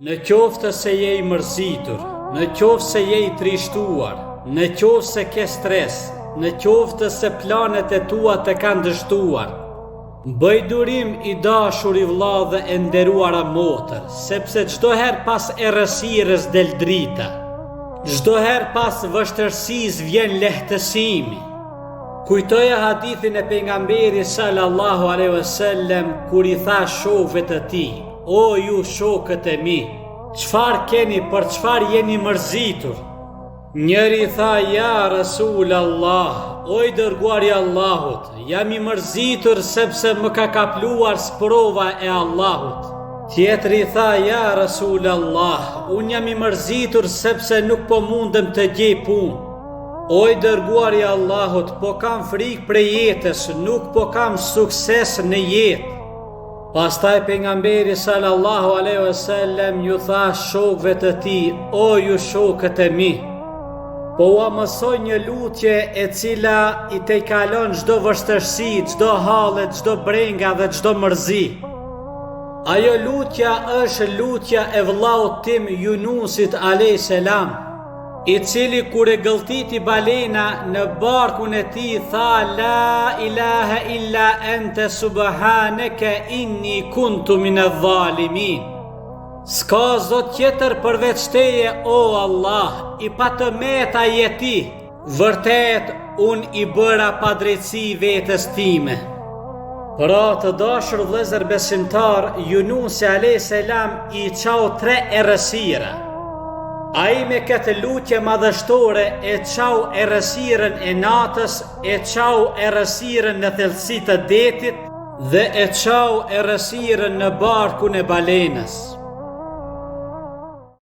Në qoftë se je i mërzitur, në qoftë se je i trishtuar, në qoftë se ke stres, në qoftë se planet e tua të kanë dështuar, bëj durim i dashur i vëlla dhe e nderuara motër, sepse çdo herë pas errësirës del drita, çdo herë pas vështirësisë vjen lehtësimi. Kujtoja hadithin e pejgamberit sallallahu alaihi wasallam kur i tha shokëve të tij: "O ju shokët e mi, çfarë keni, për çfarë jeni mërzitur?" Njëri tha: "Ja Rasul Allah, o i dërguari i Allahut, jam i mërzitur sepse më ka kapluar sprova e Allahut." Tjetri tha: "Ja Rasul Allah, unë jam i mërzitur sepse nuk po mundem të gjej punë." O i dërguari i Allahut, po kam frikë prej jetës, nuk po kam sukses në jetë. Pastaj pejgamberi sallallahu alaihi wasallam ju tha shokëve të tij: "O ju shokët e mi, po ua mësoj një lutje e cila i te kalon çdo vështirësi, çdo halle, çdo brenga dhe çdo mërzi. Ajo lutja është lutja e vëllaut tim Yunusit alayhis salam, i cili kur e gëlltiti balena në barkun e tij tha: La ilaha illa ente subhanaka inni kuntu minadh dhalimin. S'ka zot tjetër përveç teje, o Allah, i patëmeta je ti, vërtet unë i bëra padrejtësi vetes time. Pra të dashur vëllezër besimtar, Yunusi alayhis salam i çau 3 errësira. Ai me këtë lutje madhështore e çau errësirën e natës, e çau errësirën në thellësitë të detit dhe e çau errësirën në barkun e balenës.